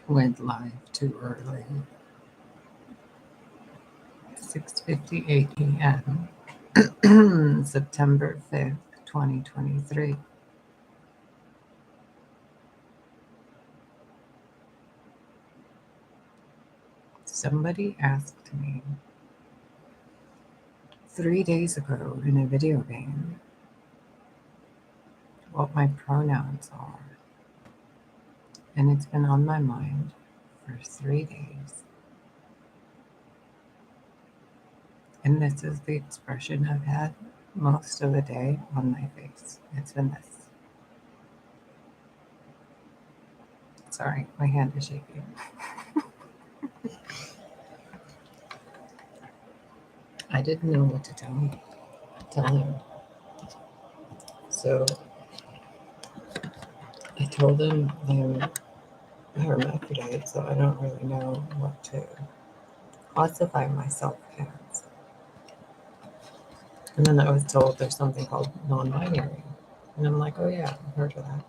went live too early. 6:58 p.m. September 5th, 2023. Somebody asked me 3 days ago in a video game what my pronouns are, and it's been on my mind for 3 days. And this is the expression I've had most of the day on my face. It's been this. Sorry, my hand is shaking. I didn't know what to tell him. So I told him I'm hermaphrodite, so I don't really know what to classify myself as. And then I was told there's something called non-binary. And I'm like, oh yeah, I've heard of that.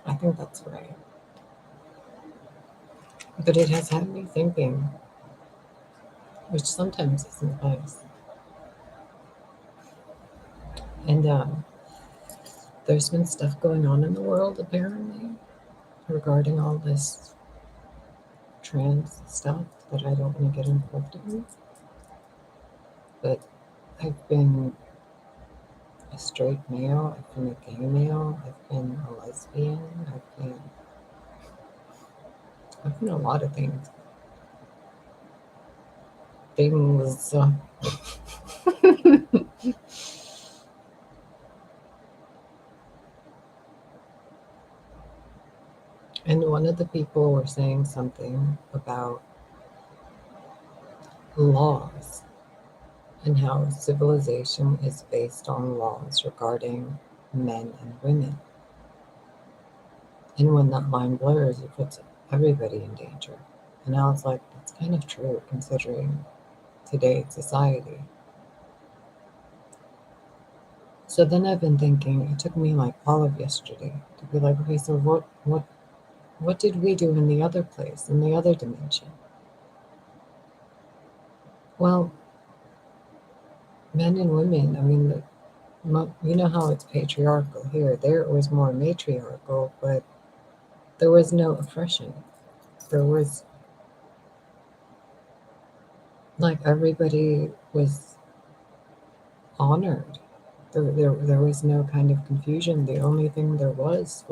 I think that's right. But it has had me thinking, which sometimes isn't nice. And there's been stuff going on in the world, apparently, regarding all this trans stuff that I don't want to get involved in. But I've been a straight male, I've been a gay male, I've been a lesbian, I've been a lot of things. And one of the people were saying something about laws and how civilization is based on laws regarding men and women. And when that line blurs, it puts everybody in danger. And I was like, that's kind of true considering today's society. So then I've been thinking, it took me like all of yesterday to be like, okay, so what did we do in the other place, in the other dimension? Well, men and women, I mean, you know how it's patriarchal here. There it was more matriarchal, but there was no oppression. There was, like, everybody was honored. There was no kind of confusion. The only thing there was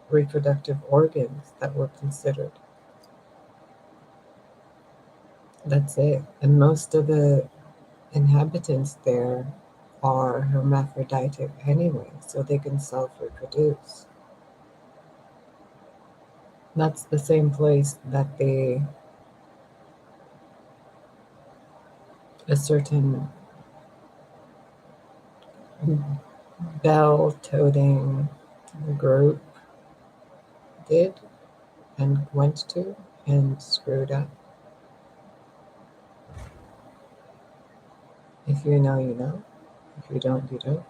reproductive organs that were considered. That's it. And most of the inhabitants there are hermaphroditic anyway, so they can self-reproduce. That's the same place that a certain bell-toting group did and went to and screwed up. If you know, you know. If you don't, you don't.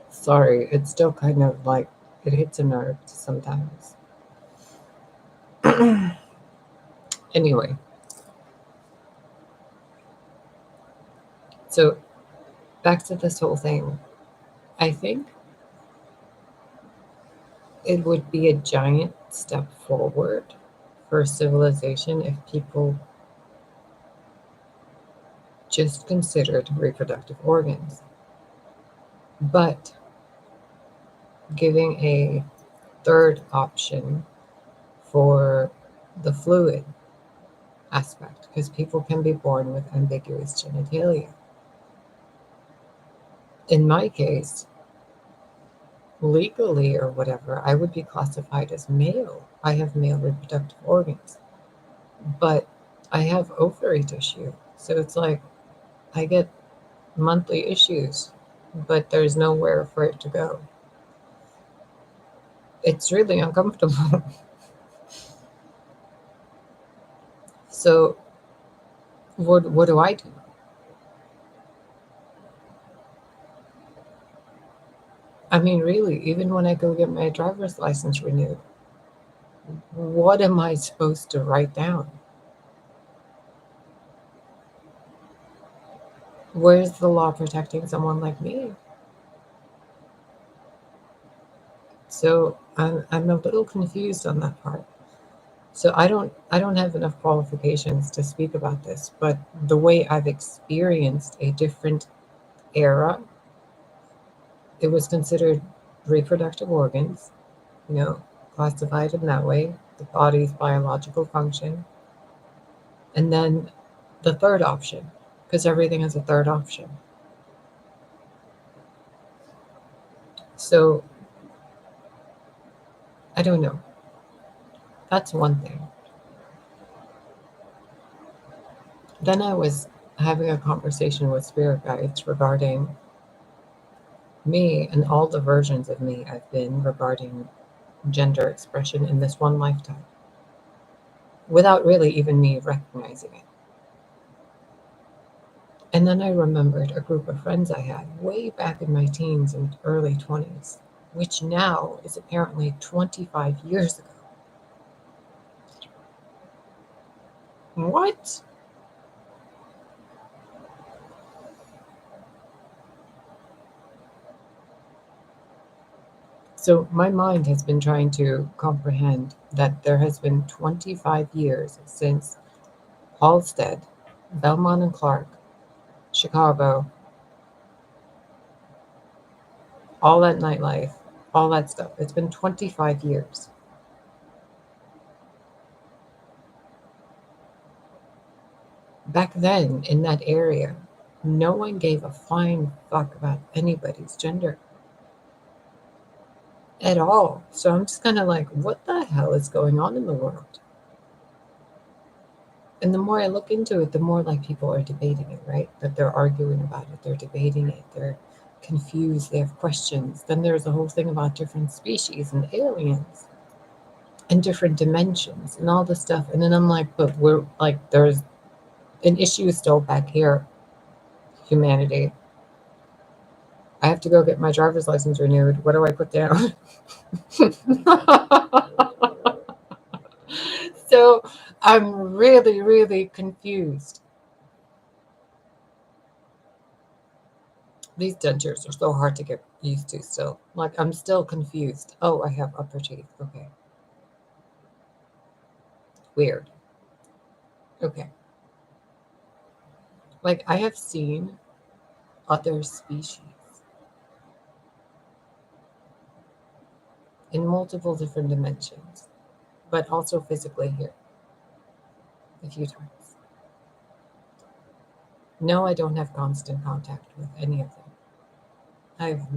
Sorry, it's still kind of like, it hits a nerve sometimes. Anyway. So, back to this whole thing. I think it would be a giant step forward for civilization if people just considered reproductive organs, but giving a third option for the fluid aspect, because people can be born with ambiguous genitalia. In my case, legally or whatever, I would be classified as male. I have male reproductive organs, but I have ovary tissue. So it's like I get monthly issues, but there's nowhere for it to go. It's really uncomfortable. So what do I do? I mean, really, even when I go get my driver's license renewed, what am I supposed to write down? Where's the law protecting someone like me? So I'm a little confused on that part. So I don't have enough qualifications to speak about this, but the way I've experienced a different era, it was considered reproductive organs, you know, classified in that way, the body's biological function. And then the third option, because everything has a third option. So I don't know. That's one thing. Then I was having a conversation with spirit guides regarding me and all the versions of me I've been regarding gender expression in this one lifetime, without really even me recognizing it. And then I remembered a group of friends I had way back in my teens and early 20s, which now is apparently 25 years ago. What? So my mind has been trying to comprehend that there has been 25 years since Halstead, Belmont and Clark, Chicago, all that nightlife, all that stuff. It's been 25 years. Back then, in that area, no one gave a flying fuck about anybody's gender at all. So I'm just kind of like, what the hell is going on in the world? And the more I look into it, the more like people are debating it, right? That they're arguing about it, they're debating it, they're confused, they have questions. Then there's a whole thing about different species and aliens and different dimensions and all this stuff. And then I'm like, but we're like, there's an issue still back here, humanity. I have to go get my driver's license renewed. What do I put down? So I'm really, really confused. These dentures are so hard to get used to still. Like, I'm still confused. Oh, I have upper teeth. Okay. Weird. Okay. Like, I have seen other species in multiple different dimensions, but also physically here a few times. No, I don't have constant contact with any of them. I've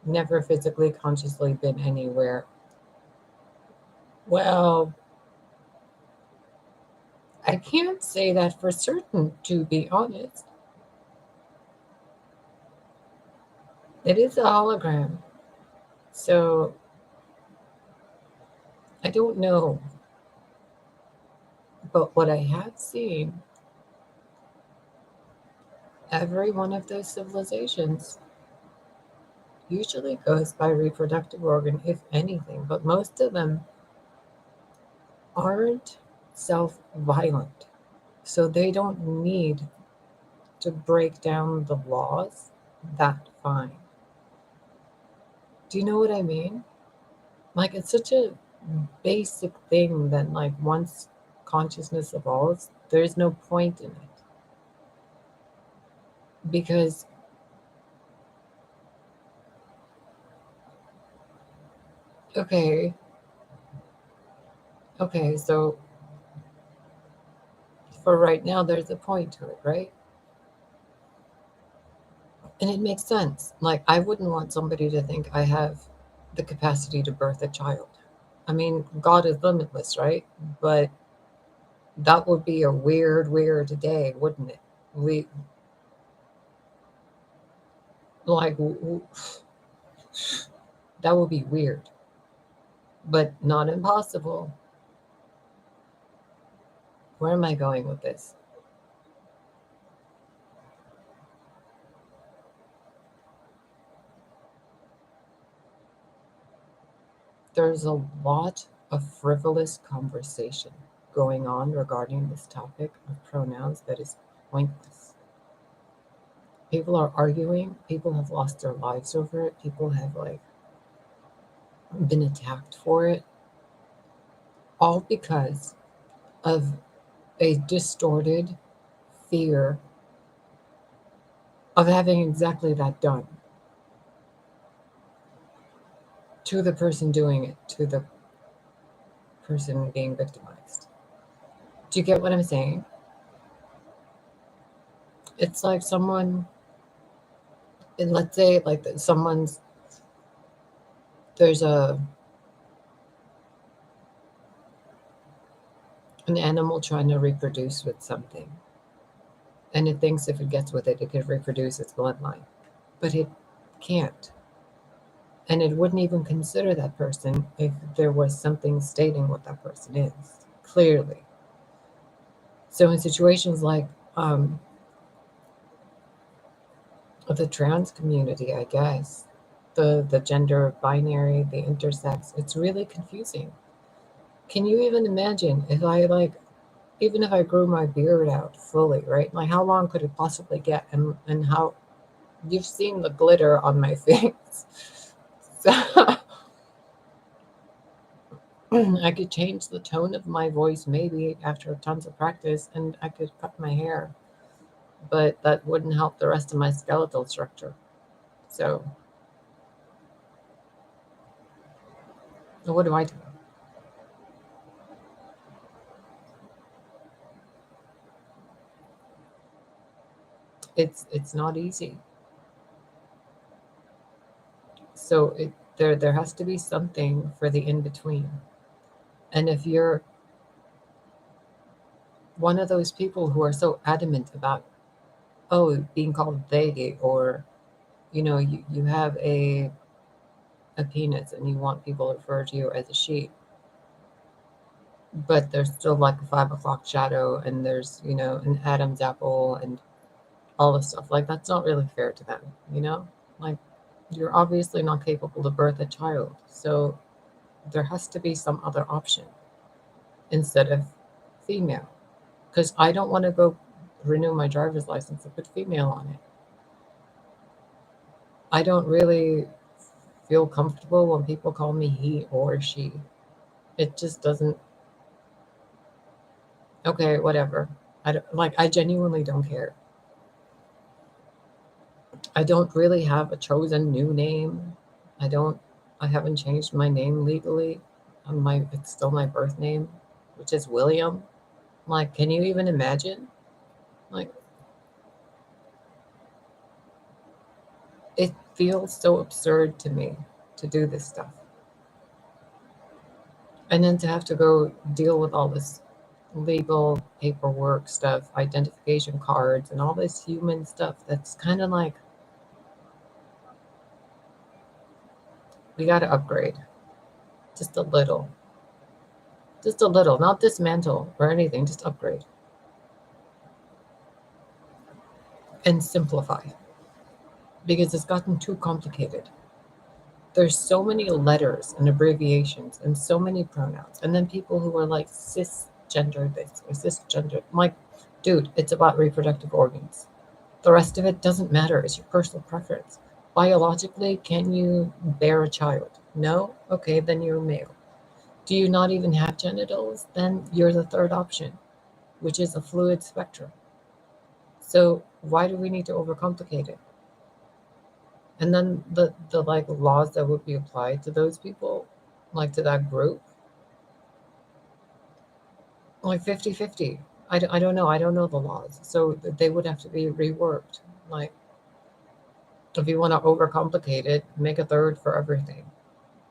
never physically, consciously been anywhere. Well, I can't say that for certain, to be honest. It is a hologram. So I don't know. But what I have seen, every one of those civilizations usually goes by reproductive organ, if anything, but most of them aren't self-violent. So they don't need to break down the laws that fine. Do you know what I mean? Like, it's such a basic thing that, like, once consciousness evolves, there's no point in it. Because, okay, so for right now, there's a point to it, right? And it makes sense. Like, I wouldn't want somebody to think I have the capacity to birth a child. I mean, God is limitless, right? But that would be a weird, weird day, wouldn't it? We, like, that would be weird, but not impossible. Where am I going with this? there's a lot of frivolous conversation going on regarding this topic of pronouns that is pointless. People are arguing, people have lost their lives over it, people have been attacked for it, all because of a distorted fear of having exactly that done to the person doing it, to the person being victimized. Do you get what I'm saying? It's like someone, and let's say like someone's, there's an animal trying to reproduce with something, and it thinks if it gets with it, it could reproduce its bloodline, but it can't. And it wouldn't even consider that person if there was something stating what that person is, clearly. So in situations like the trans community, I guess, the gender binary, the intersex, it's really confusing. Can you even imagine if even if I grew my beard out fully, right? Like how long could it possibly get? And how, you've seen the glitter on my face. So I could change the tone of my voice maybe after tons of practice, and I could cut my hair, but that wouldn't help the rest of my skeletal structure. So what do I do? It's not easy. So there has to be something for the in between. And if you're one of those people who are so adamant about, oh, being called they, or you have a penis and you want people to refer to you as a she, but there's still like a 5 o'clock shadow, and there's an Adam's apple and all this stuff. Like that's not really fair to them. Like you're obviously not capable to birth a child, so there has to be some other option instead of female, because I don't want to go renew my driver's license and put female on it. I don't really feel comfortable when people call me he or she. It just doesn't. Okay, whatever. I genuinely don't care. I don't really have a chosen new name. I haven't changed my name legally. It's still my birth name, which is William. Like, can you even imagine? Like, it feels so absurd to me to do this stuff. And then to have to go deal with all this legal paperwork stuff, identification cards, and all this human stuff that's kind of like, we got to upgrade just a little. Just a little, not dismantle or anything, just upgrade. And simplify. Because it's gotten too complicated. There's so many letters and abbreviations and so many pronouns. And then people who are like cisgender this or cisgender. I'm like, dude, it's about reproductive organs. The rest of it doesn't matter. It's your personal preference. Biologically, can you bear a child? No? Okay, then you're male. Do you not even have genitals? Then you're the third option, which is a fluid spectrum. So why do we need to overcomplicate it? And then the like laws that would be applied to those people, like to that group, like 50-50. I don't know. I don't know the laws. So they would have to be reworked. Like, if you want to overcomplicate it, make a third for everything.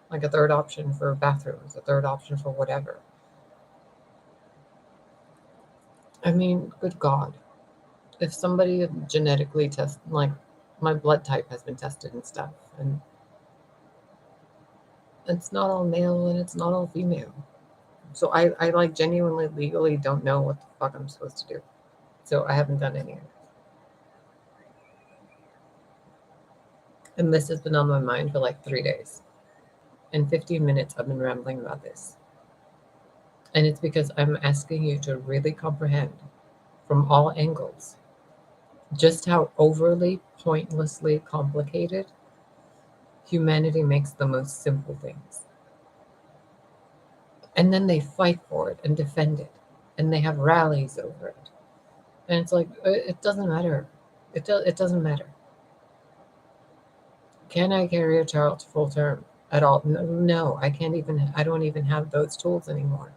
Like a third option for bathrooms, a third option for whatever. I mean, good God. If somebody genetically tests, like my blood type has been tested and stuff, and it's not all male and it's not all female. So I like genuinely legally don't know what the fuck I'm supposed to do. So I haven't done any of it. And this has been on my mind for like 3 days. In 15 minutes, I've been rambling about this. And it's because I'm asking you to really comprehend from all angles just how overly, pointlessly complicated humanity makes the most simple things. And then they fight for it and defend it. And they have rallies over it. And it's like, it doesn't matter. It doesn't matter. Can I carry a child to full term at all? No, I can't even, I don't even have those tools anymore.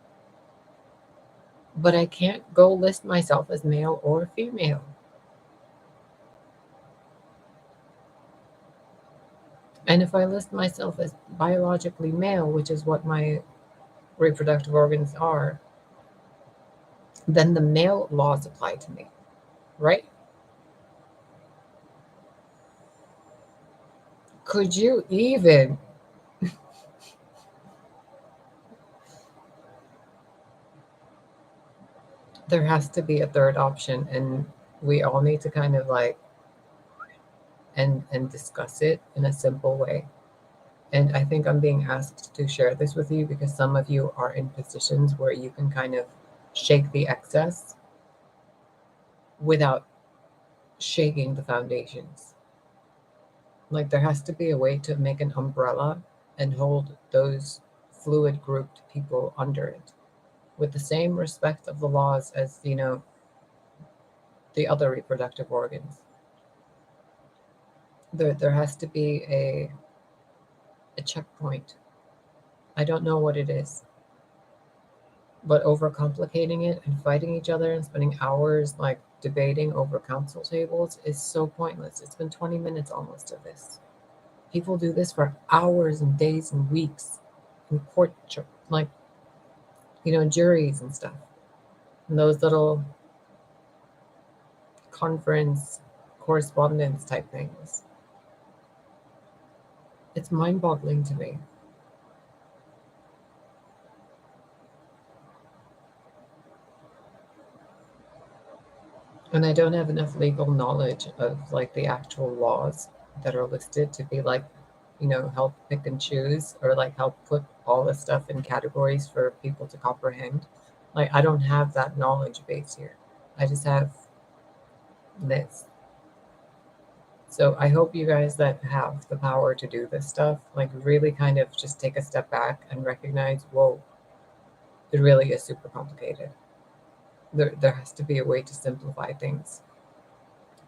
But I can't go list myself as male or female. And if I list myself as biologically male, which is what my reproductive organs are, then the male laws apply to me, right? Could you even? There has to be a third option, and we all need to kind of like and discuss it in a simple way. And I think I'm being asked to share this with you because some of you are in positions where you can kind of shake the excess without shaking the foundations. Like there has to be a way to make an umbrella and hold those fluid grouped people under it with the same respect of the laws as, the other reproductive organs. There has to be a checkpoint. I don't know what it is, but overcomplicating it and fighting each other and spending hours like debating over council tables is so pointless. It's been 20 minutes almost of this. People do this for hours and days and weeks in court, like, juries and stuff. And those little conference correspondence type things. It's mind boggling to me. And I don't have enough legal knowledge of like the actual laws that are listed to be like, help pick and choose or like help put all this stuff in categories for people to comprehend. Like, I don't have that knowledge base here. I just have this. So I hope you guys that have the power to do this stuff, like really kind of just take a step back and recognize, whoa, it really is super complicated. There has to be a way to simplify things.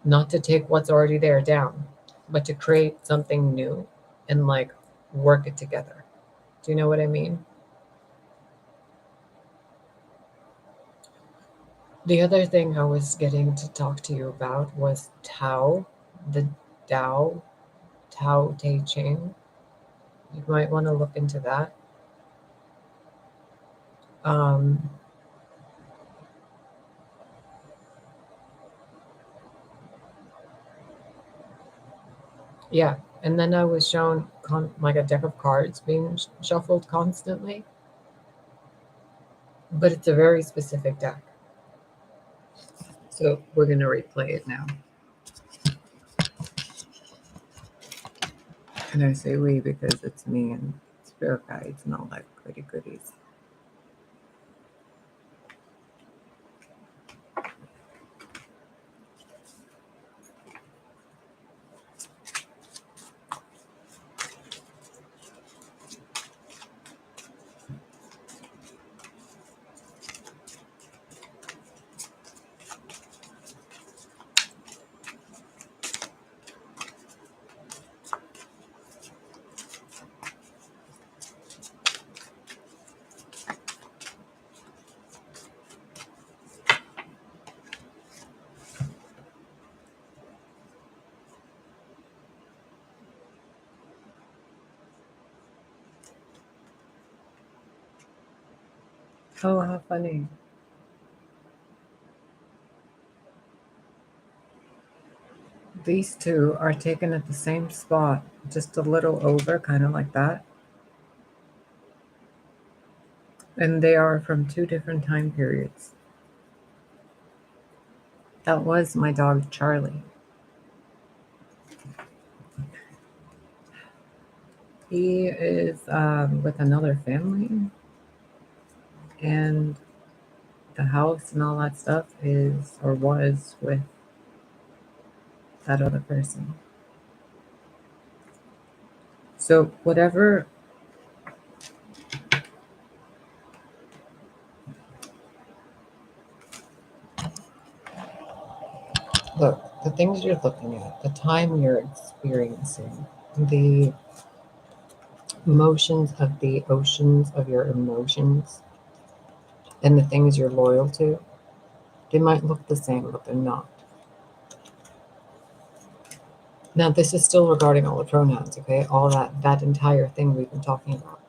Not to take what's already there down, but to create something new and like work it together. Do you know what I mean? The other thing I was getting to talk to you about was Tao, the Tao, Tao Te Ching. You might want to look into that. Um, yeah, and then I was shown like a deck of cards being shuffled constantly, but it's a very specific deck. So we're going to replay it now. And I say we because it's me and spirit guides and all that goody goodies. Oh, how funny. These two are taken at the same spot, just a little over, kind of like that. And they are from two different time periods. That was my dog, Charlie. He is with another family, and the house and all that stuff is or was with that other person. So whatever, look, the things you're looking at, the time you're experiencing, the motions of the oceans of your emotions, and the things you're loyal to, they might look the same, but they're not. Now, this is still regarding all the pronouns, okay? All that entire thing we've been talking about.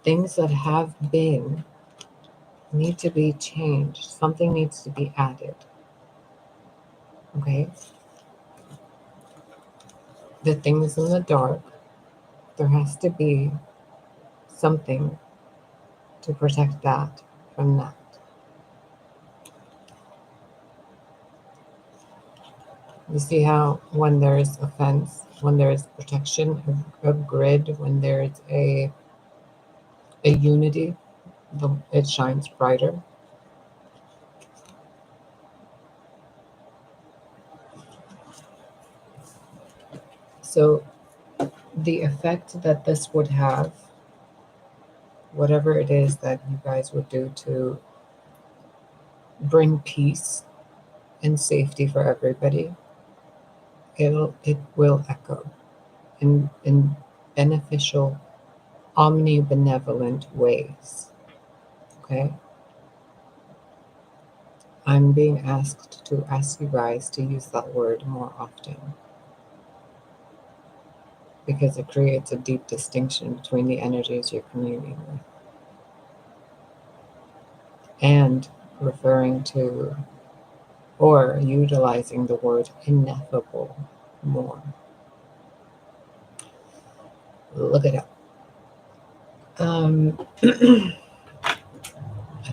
Things that have been need to be changed. Something needs to be added, okay? The things in the dark, there has to be something to protect that from that. You see how when there's a fence, when there's protection, a grid, when there's a unity, it shines brighter. So the effect that this would have, whatever it is that you guys would do to bring peace and safety for everybody, it will echo in beneficial, omnibenevolent ways. Okay? I'm being asked to ask you guys to use that word more often because it creates a deep distinction between the energies you're communing with. And referring to or utilizing the word ineffable more. Look it up. I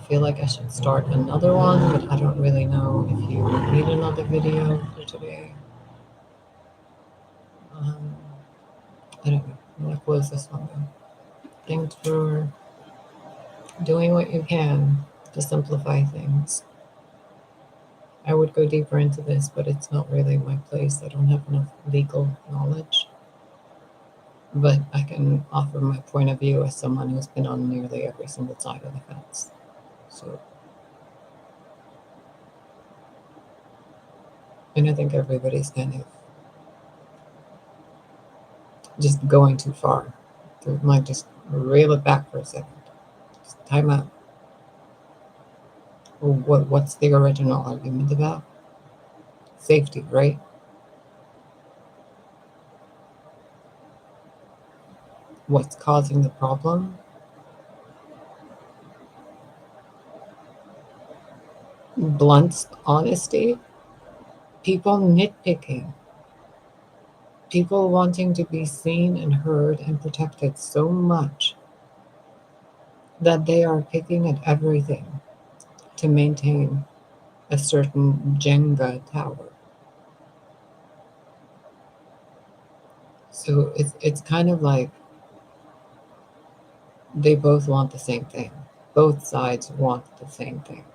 feel like I should start another one, but I don't really know if you need another video for today. I don't know. I'm going to close this one though. Thanks for doing what you can to simplify things. I would go deeper into this, but it's not really my place. I don't have enough legal knowledge. But I can offer my point of view as someone who's been on nearly every single side of the fence. So, and I think everybody's kind of just going too far. They might just reel it back for a second. Just time out. Well, what's the original argument about? Safety, right? What's causing the problem? Blunt honesty. People nitpicking. People wanting to be seen and heard and protected so much that they are picking at everything to maintain a certain Jenga tower. So it's kind of like they both want the same thing. Both sides want the same thing.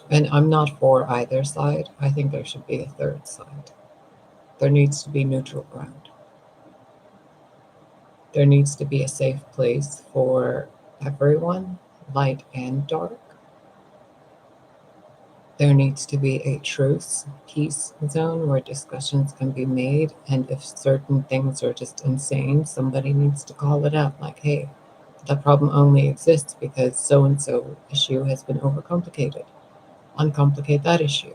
And I'm not for either side. I think there should be a third side. There needs to be neutral ground. There needs to be a safe place for everyone, light and dark. There needs to be a truce, peace zone where discussions can be made. And if certain things are just insane, somebody needs to call it out. Like, hey, that problem only exists because so-and-so issue has been overcomplicated. Uncomplicate that issue.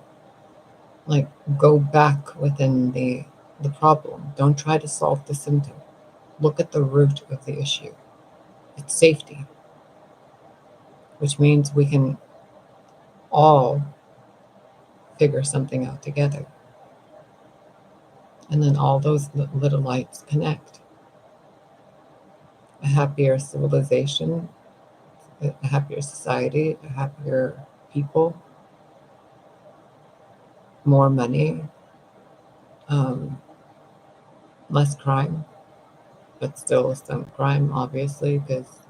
Like, go back within the problem. Don't try to solve the symptom. Look at the root of the issue. It's safety, which means we can all figure something out together. And then all those little lights connect. A happier civilization, a happier society, a happier people, more money, less crime, but still some crime, obviously, because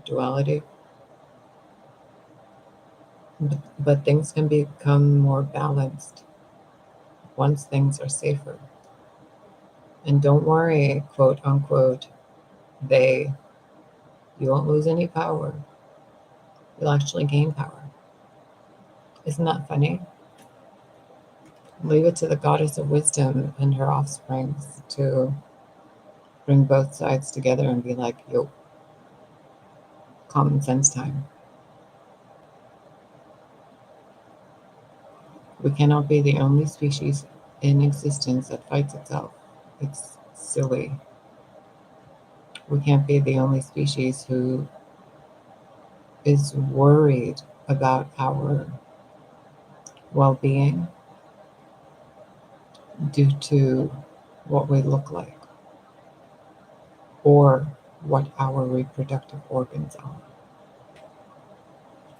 duality. But things can become more balanced once things are safer. And don't worry, quote unquote, you won't lose any power. You'll actually gain power. Isn't that funny? Leave it to the goddess of wisdom and her offsprings to bring both sides together and be like, yo, common sense time. We cannot be the only species in existence that fights itself. It's silly. We can't be the only species who is worried about our well-being due to what we look like or what our reproductive organs are.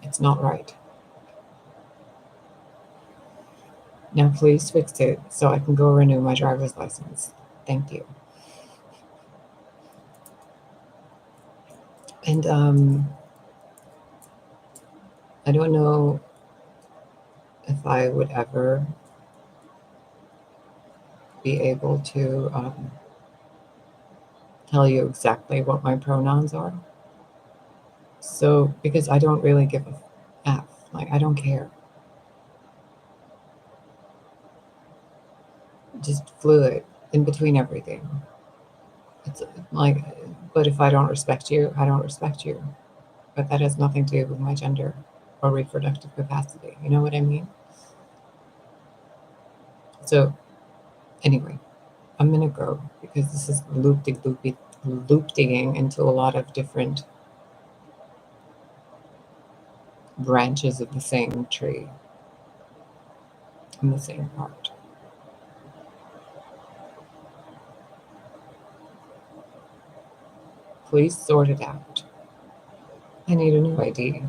It's not right. Now please fix it so I can go renew my driver's license. Thank you. And I don't know if I would ever be able to tell you exactly what my pronouns are. So, because I don't really give a F, like I don't care. Just fluid in between everything. It's like, but if I don't respect you, I don't respect you. But that has nothing to do with my gender or reproductive capacity. You know what I mean? So, anyway, I'm gonna go because this is loop digging into a lot of different branches of the same tree in the same part. Please sort it out. I need a new ID.